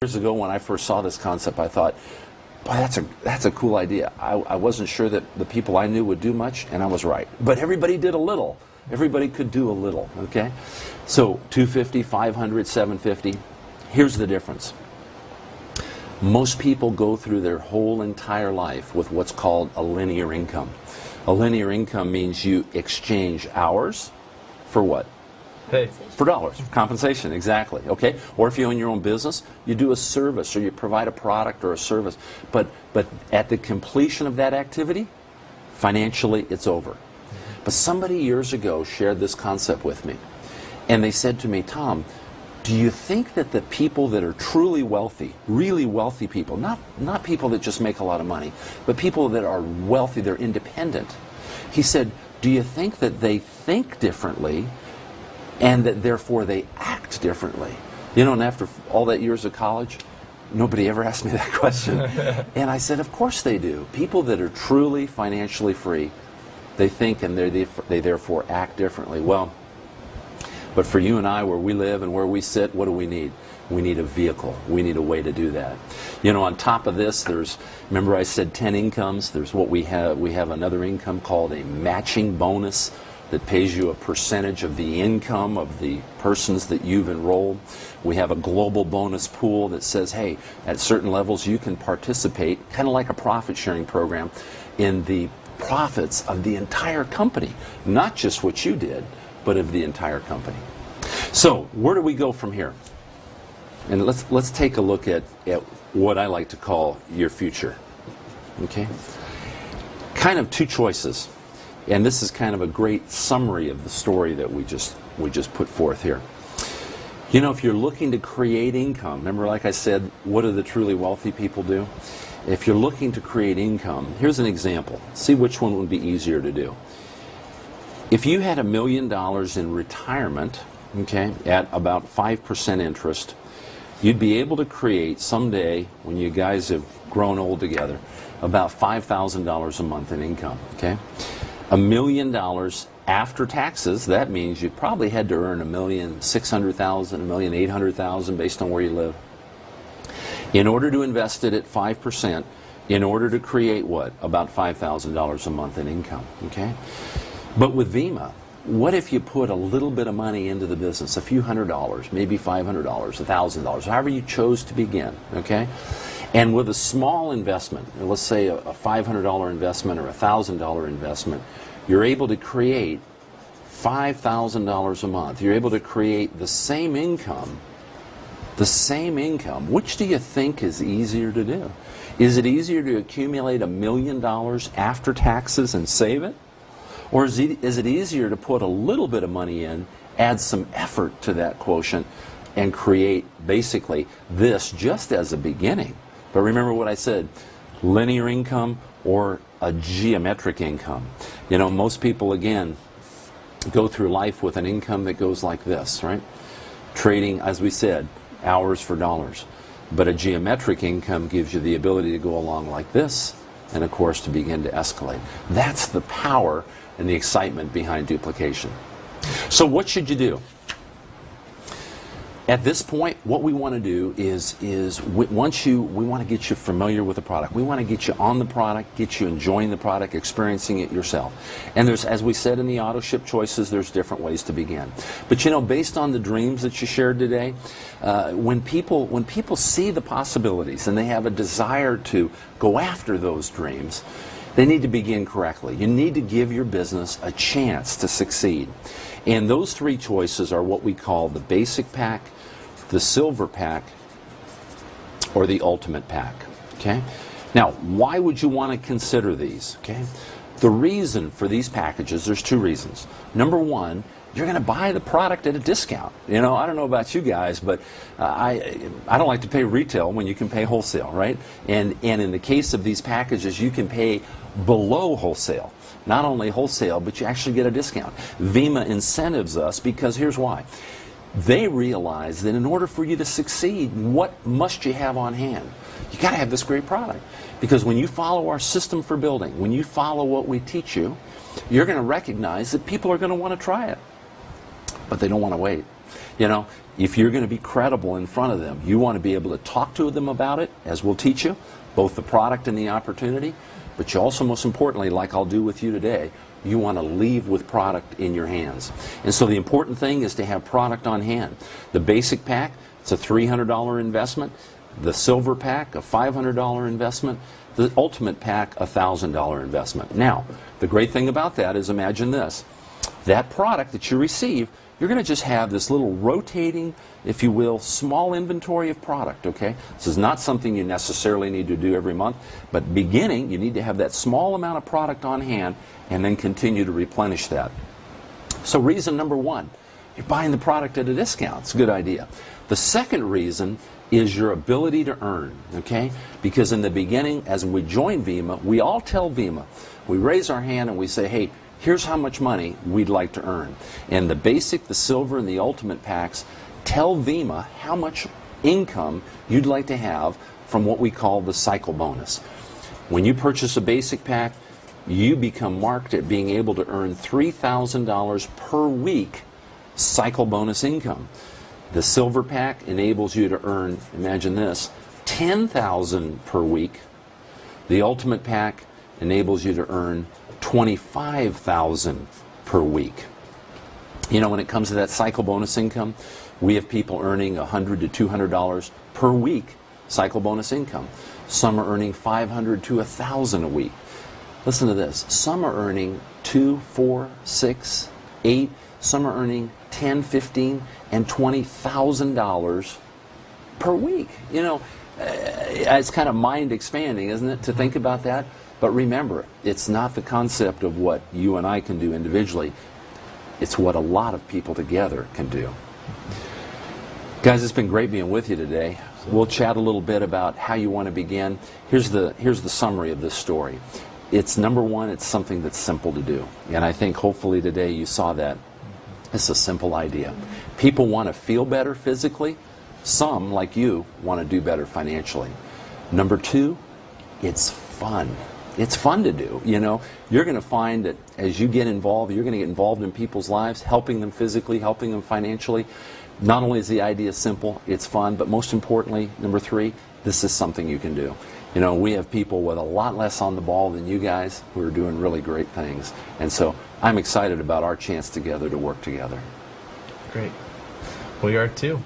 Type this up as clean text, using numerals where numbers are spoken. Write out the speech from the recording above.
Years ago when I first saw this concept, I thought, boy, that's a cool idea. I wasn't sure that the people I knew would do much, and I was right. But everybody did a little. Everybody could do a little, okay? So 250, 500, 750. Here's the difference. Most people go through their whole entire life with what's called a linear income. A linear income means you exchange hours for what? Pay. For dollars. Compensation, exactly. Okay? Or if you own your own business, you do a service or you provide a product or a service. But at the completion of that activity, financially, it's over. But somebody years ago shared this concept with me. And they said to me, Tom, do you think that the people that are truly wealthy, really wealthy people, not people that just make a lot of money, but people that are wealthy, they're independent. He said, do you think that they think differently and that therefore they act differently? You know, and after all that years of college, nobody ever asked me that question. And I said, of course they do. People that are truly financially free, they think and they therefore act differently. Well, but for you and I, where we live and where we sit, what do we need? We need a vehicle. We need a way to do that. You know, on top of this, remember I said 10 incomes? There's what we have. We have another income called a matching bonus that pays you a percentage of the income of the persons that you've enrolled. We have a global bonus pool that says, hey, at certain levels you can participate, kind of like a profit sharing program, in the profits of the entire company. Not just what you did, but of the entire company. So, where do we go from here? And let's take a look at what I like to call your future. Okay? Kind of two choices. And this is kind of a great summary of the story that we just put forth here. You know, if you're looking to create income, remember like I said, what do the truly wealthy people do? If you're looking to create income, here's an example. See which one would be easier to do. If you had $1 million in retirement, okay, at about 5% interest, you'd be able to create someday, when you guys have grown old together, about $5,000 a month in income, okay? $1 million after taxes, that means you probably had to earn $1,600,000, $1,800,000 based on where you live. In order to invest it at 5%, in order to create what? About $5,000 a month in income, okay? But with Vima, what if you put a little bit of money into the business, a few $100s, maybe $500, $1,000, however you chose to begin, okay? And with a small investment, let's say a $500 investment or a $1,000 investment, you're able to create $5,000 a month. You're able to create the same income. Which do you think is easier to do? Is it easier to accumulate $1 million after taxes and save it? Or is it easier to put a little bit of money in, add some effort to that quotient, and create basically this just as a beginning? But remember what I said, linear income or a geometric income. You know, most people, again, go through life with an income that goes like this, right? Trading, as we said, hours for dollars. But a geometric income gives you the ability to go along like this, and of course to begin to escalate. That's the power and the excitement behind duplication. So what should you do? At this point, what we want to do is we want to get you familiar with the product. We want to get you on the product, get you enjoying the product, experiencing it yourself. And there's, as we said in the auto ship choices, there's different ways to begin. But you know, based on the dreams that you shared today, when people see the possibilities and they have a desire to go after those dreams, they need to begin correctly. You need to give your business a chance to succeed. And those three choices are what we call the basic pack, the silver pack, or the ultimate pack. Okay? Now, why would you want to consider these? Okay? The reason for these packages, there's two reasons. Number one, you're going to buy the product at a discount. You know, I don't know about you guys, but I don't like to pay retail when you can pay wholesale, right? And in the case of these packages, you can pay below wholesale. Not only wholesale, but you actually get a discount. Vima incentives us because here's why. They realize that in order for you to succeed, what must you have on hand? You got to have this great product. Because when you follow our system for building, when you follow what we teach you, you're going to recognize that people are going to want to try it. But they don't want to wait. You know, if you're going to be credible in front of them, you want to be able to talk to them about it, as we'll teach you, both the product and the opportunity, but you also, most importantly, like I'll do with you today, you want to leave with product in your hands. And so the important thing is to have product on hand. The basic pack, it's a $300 investment. The silver pack, a $500 investment. The ultimate pack, a $1,000 investment. Now, the great thing about that is, imagine this. That product that you receive, you're going to just have this little rotating, if you will, small inventory of product, okay? This is not something you necessarily need to do every month, but beginning, you need to have that small amount of product on hand and then continue to replenish that. So reason number one, you're buying the product at a discount. It's a good idea. The second reason is your ability to earn, okay? Because in the beginning, as we join VEMA, we all tell VEMA, we raise our hand and we say, hey, here's how much money we'd like to earn. And the basic, the silver, and the ultimate packs tell VEMA how much income you'd like to have from what we call the cycle bonus. When you purchase a basic pack, you become marked at being able to earn $3,000 per week cycle bonus income. The silver pack enables you to earn, imagine this, $10,000 per week. The ultimate pack enables you to earn $25,000 per week. You know, when it comes to that cycle bonus income, we have people earning $100 to $200 per week cycle bonus income. Some are earning $500 to $1,000 a week. Listen to this. Some are earning $2,000, $4,000, $6,000, $8,000. Some are earning $10,000, $15,000, and $20,000 per week. You know, it's kind of mind expanding, isn't it, to think about that? But remember, it's not the concept of what you and I can do individually. It's what a lot of people together can do. Guys, it's been great being with you today. We'll chat a little bit about how you want to begin. Here's the summary of this story. It's number one, it's something that's simple to do. And I think hopefully today you saw that. It's a simple idea. People want to feel better physically. Some, like you, want to do better financially. Number two, it's fun. It's fun to do. You know, you're going to find that as you get involved, you're going to get involved in people's lives, helping them physically, helping them financially. Not only is the idea simple, it's fun, but most importantly, number three, this is something you can do. You know, we have people with a lot less on the ball than you guys who are doing really great things. And so I'm excited about our chance together to work together. Great. We are too.